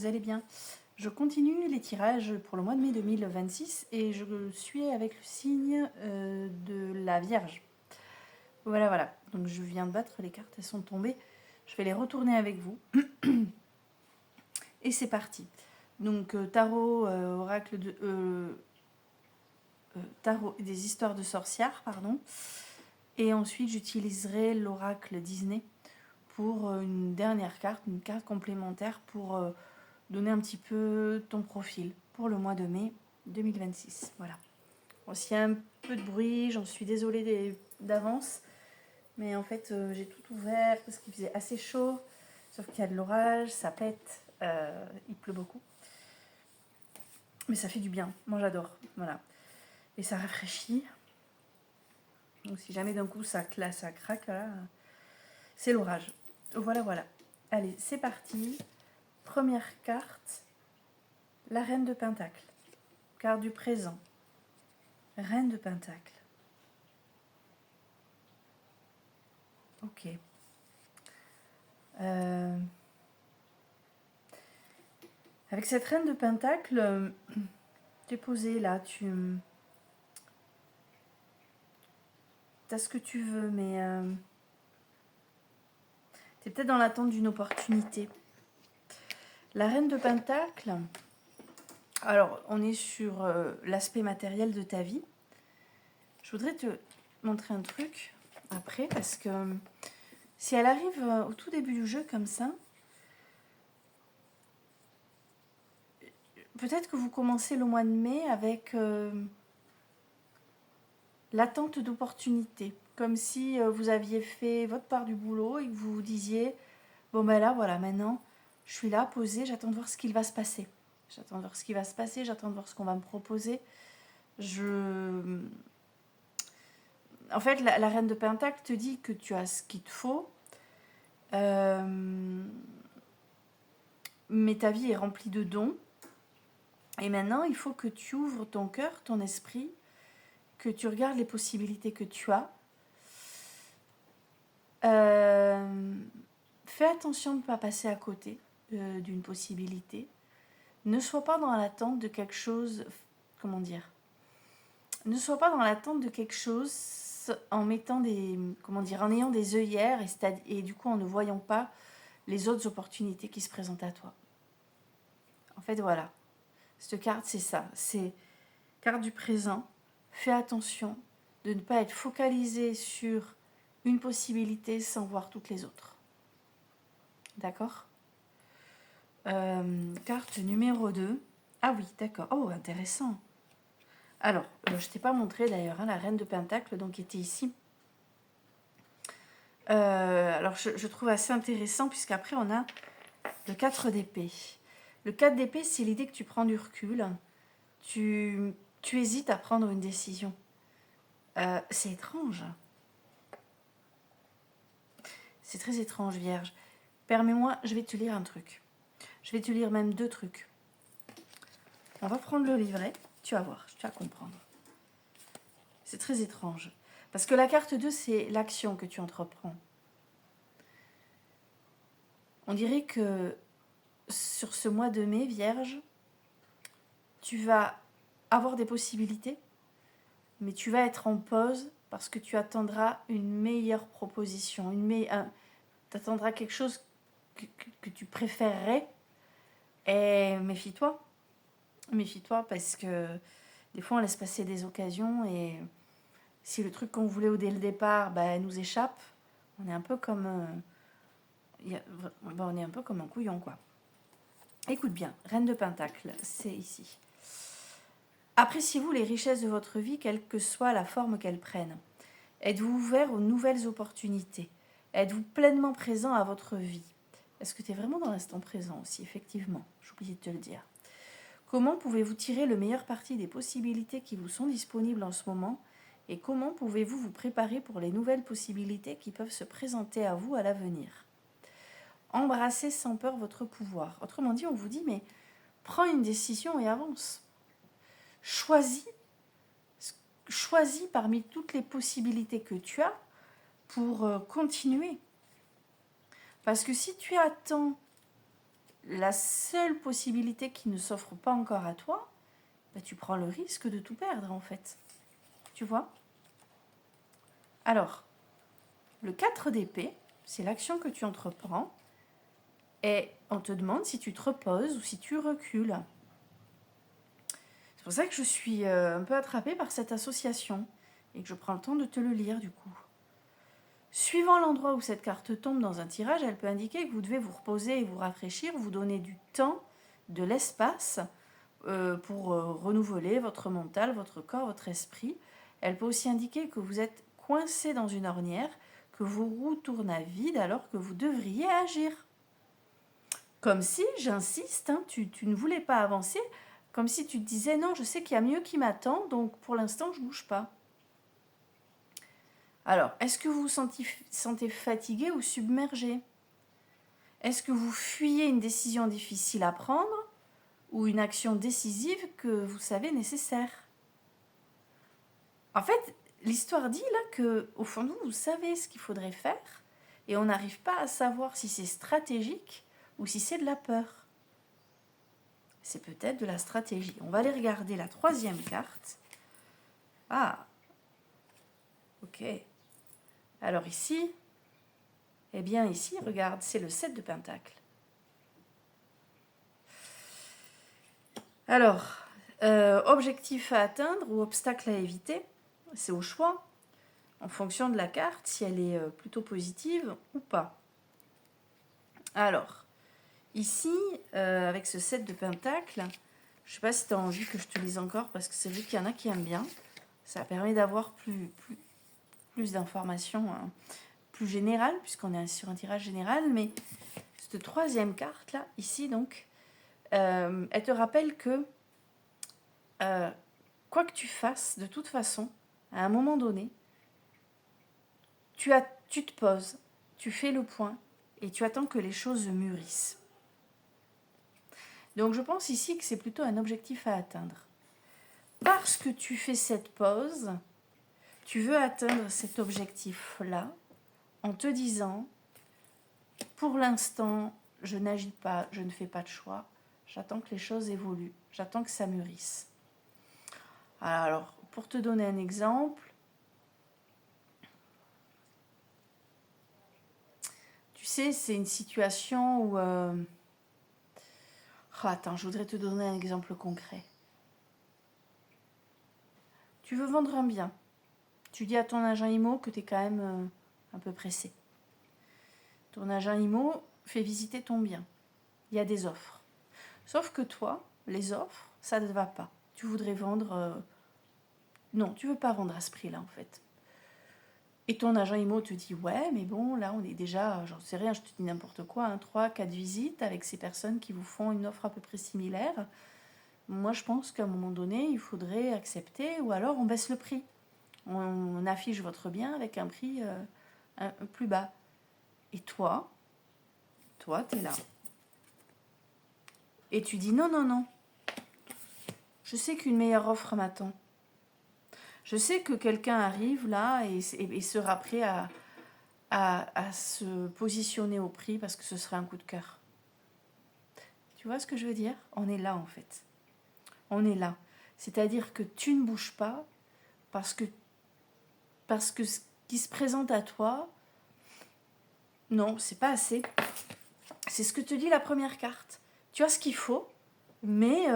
vous allez bien. Je continue les tirages pour le mois de mai 2026 et je suis avec le signe de la Vierge. Voilà. Donc je viens de battre les cartes, elles sont tombées. Je vais les retourner avec vous. Et c'est parti. Donc tarot, oracle de... tarot des histoires de sorcières, pardon. Et ensuite j'utiliserai l'oracle Disney pour une dernière carte, une carte complémentaire pour... donner un petit peu ton profil pour le mois de mai 2026. Voilà. Bon, s'il y a un peu de bruit, j'en suis désolée d'avance. Mais en fait, j'ai tout ouvert parce qu'il faisait assez chaud. Sauf qu'il y a de l'orage, ça pète, il pleut beaucoup. Mais ça fait du bien. Moi, j'adore. Voilà. Et ça rafraîchit. Donc si jamais d'un coup ça craque, là, c'est l'orage. Voilà. Allez, c'est parti. Première carte. La reine de Pentacle. Carte du présent. Reine de Pentacle. Ok. Avec cette reine de Pentacle, tu es posé là, tu as ce que tu veux, mais tu es peut-être dans l'attente d'une opportunité. La reine de Pentacle, alors on est sur l'aspect matériel de ta vie. Je voudrais te montrer un truc après, parce que si elle arrive au tout début du jeu comme ça, peut-être que vous commencez le mois de mai avec l'attente d'opportunités. Comme si vous aviez fait votre part du boulot et que vous vous disiez « Bon ben là, voilà, maintenant, je suis là, posée, j'attends de voir ce qu'il va se passer. J'attends de voir ce qui va se passer, j'attends de voir ce qu'on va me proposer. » En fait, la reine de Pentacle te dit que tu as ce qu'il te faut. Mais ta vie est remplie de dons. Et maintenant, il faut que tu ouvres ton cœur, ton esprit, que tu regardes les possibilités que tu as. Fais attention de ne pas passer à côté d'une possibilité. Ne sois pas dans l'attente de quelque chose... Comment dire ? Ne sois pas dans l'attente de quelque chose en mettant des... Comment dire ? En ayant des œillères et du coup en ne voyant pas les autres opportunités qui se présentent à toi. En fait, voilà. Cette carte, c'est ça. C'est carte du présent. Fais attention de ne pas être focalisé sur une possibilité sans voir toutes les autres. D'accord ? Carte numéro 2. Ah oui, d'accord. Oh, intéressant. Alors, je ne t'ai pas montré d'ailleurs, hein, la reine de Pentacle, donc était ici. Alors, je trouve assez intéressant, puisqu'après, on a le 4 d'épée. Le 4 d'épée, c'est l'idée que tu prends du recul. Tu hésites à prendre une décision. C'est étrange. C'est très étrange, Vierge. Permets-moi, je vais te lire un truc. Je vais te lire même 2 trucs. On va prendre le livret. Tu vas voir, tu vas comprendre. C'est très étrange. Parce que la carte 2, c'est l'action que tu entreprends. On dirait que sur ce mois de mai, Vierge, tu vas avoir des possibilités, mais tu vas être en pause parce que tu attendras une meilleure proposition. Tu attendras quelque chose que tu préférerais. Et méfie-toi. Méfie-toi parce que des fois, on laisse passer des occasions et si le truc qu'on voulait dès le départ nous échappe, on est un peu comme... on est un peu comme un couillon, quoi. Écoute bien, reine de Pentacle, c'est ici. Appréciez-vous les richesses de votre vie, quelle que soit la forme qu'elles prennent. Êtes-vous ouvert aux nouvelles opportunités? Êtes-vous pleinement présent à votre vie? Est-ce que tu es vraiment dans l'instant présent aussi, effectivement? J'ai oublié de te le dire. Comment pouvez-vous tirer le meilleur parti des possibilités qui vous sont disponibles en ce moment? Et comment pouvez-vous vous préparer pour les nouvelles possibilités qui peuvent se présenter à vous à l'avenir? Embrassez sans peur votre pouvoir. Autrement dit, on vous dit, mais prends une décision et avance. Choisis parmi toutes les possibilités que tu as pour continuer. Parce que si tu attends la seule possibilité qui ne s'offre pas encore à toi, bah, tu prends le risque de tout perdre en fait. Tu vois? Alors, le 4 d'épée, c'est l'action que tu entreprends et on te demande si tu te reposes ou si tu recules. C'est pour ça que je suis un peu attrapée par cette association et que je prends le temps de te le lire du coup. Suivant l'endroit où cette carte tombe dans un tirage, elle peut indiquer que vous devez vous reposer et vous rafraîchir, vous donner du temps, de l'espace pour renouveler votre mental, votre corps, votre esprit. Elle peut aussi indiquer que vous êtes coincé dans une ornière, que vos roues tournent à vide alors que vous devriez agir. Comme si, j'insiste, hein, tu ne voulais pas avancer, comme si tu te disais non, je sais qu'il y a mieux qui m'attend, donc pour l'instant je ne bouge pas. Alors, est-ce que vous vous sentez fatigué ou submergé? Est-ce que vous fuyez une décision difficile à prendre ou une action décisive que vous savez nécessaire? En fait, l'histoire dit là que au fond de vous, vous savez ce qu'il faudrait faire et on n'arrive pas à savoir si c'est stratégique ou si c'est de la peur. C'est peut-être de la stratégie. On va aller regarder la troisième carte. Ah, ok. Alors ici, eh bien ici, regarde, c'est le 7 de Pentacle. Alors, objectif à atteindre ou obstacle à éviter, c'est au choix, en fonction de la carte, si elle est plutôt positive ou pas. Alors, ici, avec ce 7 de Pentacle, je ne sais pas si tu as envie que je te lise encore, parce que c'est vrai qu'il y en a qui aiment bien. Ça permet d'avoir plus d'informations plus générales, puisqu'on est sur un tirage général. Mais cette troisième carte, là, ici, donc, elle te rappelle que quoi que tu fasses, de toute façon, à un moment donné, tu te poses, tu fais le point et tu attends que les choses mûrissent. Donc je pense ici que c'est plutôt un objectif à atteindre. Parce que tu fais cette pause, tu veux atteindre cet objectif-là en te disant, pour l'instant, je n'agis pas, je ne fais pas de choix, j'attends que les choses évoluent, j'attends que ça mûrisse. Alors, pour te donner un exemple, tu sais, c'est une situation où... attends, je voudrais te donner un exemple concret. Tu veux vendre un bien. Tu dis à ton agent IMO que tu es quand même un peu pressé. Ton agent IMO fait visiter ton bien. Il y a des offres. Sauf que toi, les offres, ça ne te va pas. Tu voudrais vendre... Non, tu ne veux pas vendre à ce prix-là, en fait. Et ton agent IMO te dit, ouais, mais bon, là, on est déjà, j'en sais rien, je te dis n'importe quoi, 3, 4 visites avec ces personnes qui vous font une offre à peu près similaire. Moi, je pense qu'à un moment donné, il faudrait accepter, ou alors on baisse le prix. On affiche votre bien avec un prix un plus bas. Et toi, tu es là. Et tu dis, non, non, non. Je sais qu'une meilleure offre m'attend. Je sais que quelqu'un arrive là et sera prêt à se positionner au prix parce que ce serait un coup de cœur. Tu vois ce que je veux dire? On est là en fait. On est là. C'est-à-dire que tu ne bouges pas parce que ce qui se présente à toi, non, c'est pas assez. C'est ce que te dit la première carte. Tu as ce qu'il faut, mais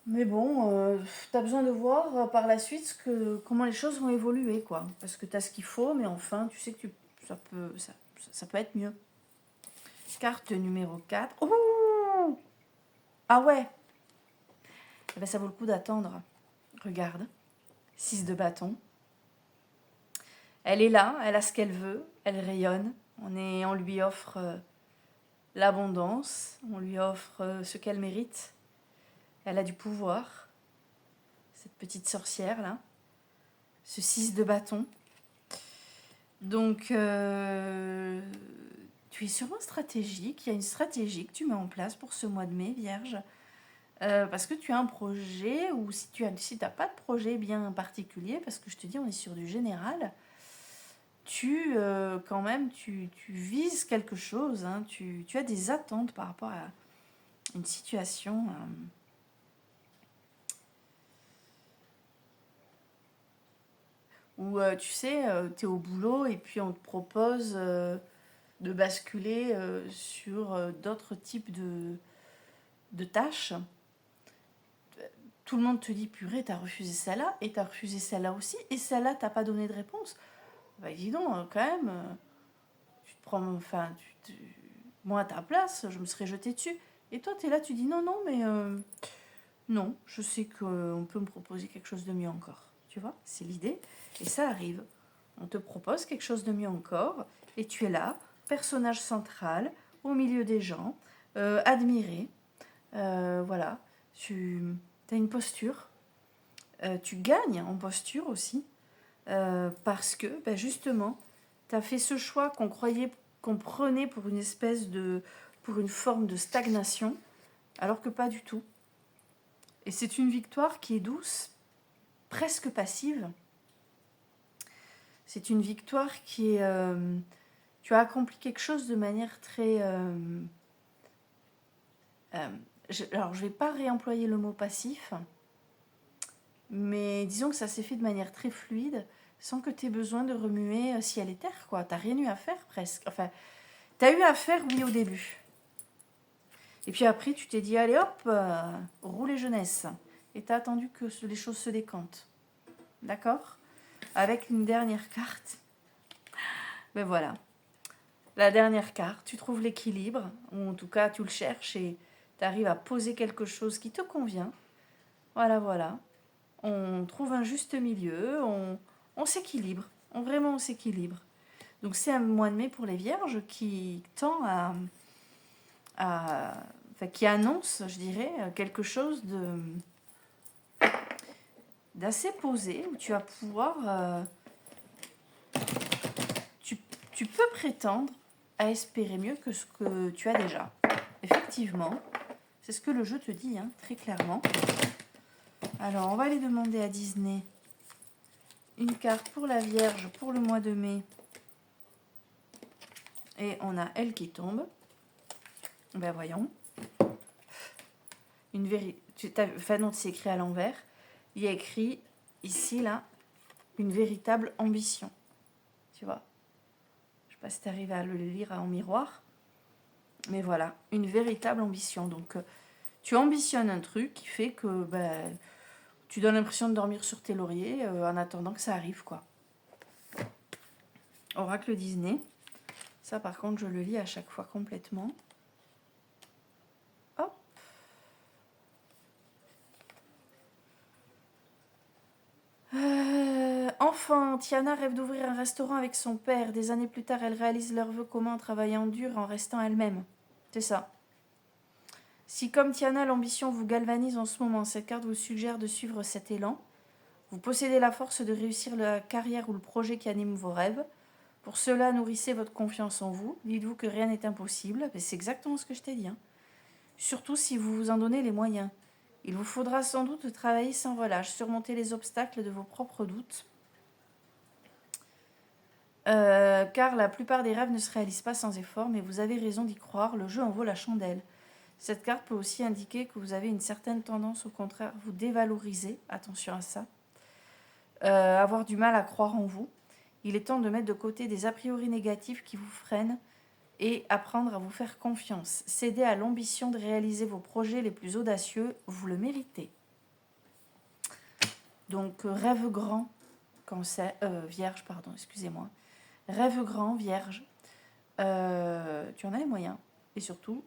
bon, tu as besoin de voir par la suite comment les choses vont évoluer, quoi. Parce que tu as ce qu'il faut, mais enfin, tu sais que ça peut être mieux. Carte numéro 4. Oh, ah ouais. Eh ben, ça vaut le coup d'attendre. Regarde. 6 de bâton. Elle est là, elle a ce qu'elle veut, elle rayonne. On lui offre l'abondance, on lui offre ce qu'elle mérite. Elle a du pouvoir, cette petite sorcière là. Ce 6 de bâton. Donc, tu es sûrement stratégique. Il y a une stratégie que tu mets en place pour ce mois de mai, Vierge. Parce que tu as un projet, ou si tu n'as pas de projet bien particulier, parce que je te dis, on est sur du général, quand même, tu vises quelque chose, hein, tu as des attentes par rapport à une situation où, tu sais, tu es au boulot et puis on te propose de basculer sur d'autres types de tâches. Tout le monde te dit, purée, t'as refusé celle-là, et t'as refusé celle-là aussi, et celle-là, t'as pas donné de réponse. Bah dis donc, quand même, tu te prends, enfin, moi à ta place, je me serais jetée dessus. Et toi, t'es là, tu dis non, non, mais non, je sais qu'on peut me proposer quelque chose de mieux encore. Tu vois, c'est l'idée. Et ça arrive. On te propose quelque chose de mieux encore, et tu es là, personnage central, au milieu des gens, admiré. Voilà, tu as une posture. Tu gagnes en posture aussi, parce que ben justement, tu as fait ce choix qu'on croyait qu'on prenait pour une espèce de, pour une forme de stagnation, alors que pas du tout. Et c'est une victoire qui est douce, presque passive. C'est une victoire qui est... tu as accompli quelque chose de manière très... alors, je ne vais pas réemployer le mot passif, mais disons que ça s'est fait de manière très fluide, sans que tu aies besoin de remuer ciel et terre, quoi. T'as rien eu à faire, presque. Enfin, t'as eu à faire, oui, au début. Et puis après, tu t'es dit, allez hop, roulez jeunesse. Et t'as attendu que les choses se décantent. D'accord? Avec une dernière carte. Ben voilà. La dernière carte, tu trouves l'équilibre, ou en tout cas, tu le cherches et tu arrives à poser quelque chose qui te convient. Voilà, voilà. On trouve un juste milieu, on s'équilibre. Vraiment, on s'équilibre. Donc, c'est un mois de mai pour les vierges qui tend enfin, qui annonce, je dirais, quelque chose d'assez posé, où tu vas pouvoir... tu peux prétendre à espérer mieux que ce que tu as déjà. Effectivement, c'est ce que le jeu te dit, hein, très clairement. Alors, on va aller demander à Disney une carte pour la Vierge pour le mois de mai. Et on a elle qui tombe. Ben voyons. Une enfin non, c'est écrit à l'envers. Il y a écrit ici, là, une véritable ambition. Tu vois? Je sais pas si tu arrives à le lire en miroir. Mais voilà, une véritable ambition. Donc, tu ambitionnes un truc qui fait que ben, tu donnes l'impression de dormir sur tes lauriers en attendant que ça arrive, quoi. Oracle Disney. Ça, par contre, je le lis à chaque fois complètement. Hop. Enfant, Tiana rêve d'ouvrir un restaurant avec son père. Des années plus tard, elle réalise leur vœu commun en travaillant dur, en restant elle-même. C'est ça. Si comme Tiana, l'ambition vous galvanise en ce moment, cette carte vous suggère de suivre cet élan. Vous possédez la force de réussir la carrière ou le projet qui anime vos rêves. Pour cela, nourrissez votre confiance en vous. Dites-vous que rien n'est impossible. C'est exactement ce que je t'ai dit. Hein. Surtout si vous vous en donnez les moyens. Il vous faudra sans doute travailler sans relâche, surmonter les obstacles de vos propres doutes. Car la plupart des rêves ne se réalisent pas sans effort, mais vous avez raison d'y croire, le jeu en vaut la chandelle. Cette carte peut aussi indiquer que vous avez une certaine tendance, au contraire, vous dévaloriser, attention à ça, avoir du mal à croire en vous. Il est temps de mettre de côté des a priori négatifs qui vous freinent et apprendre à vous faire confiance. Cédez à l'ambition de réaliser vos projets les plus audacieux, vous le méritez. Donc, rêve grand, vierge, pardon, excusez-moi. Rêve grand, vierge. Tu en as les moyens. Et surtout,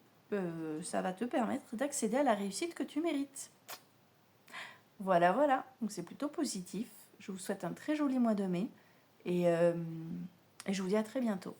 ça va te permettre d'accéder à la réussite que tu mérites. Voilà, voilà. Donc, c'est plutôt positif. Je vous souhaite un très joli mois de mai. Et je vous dis à très bientôt.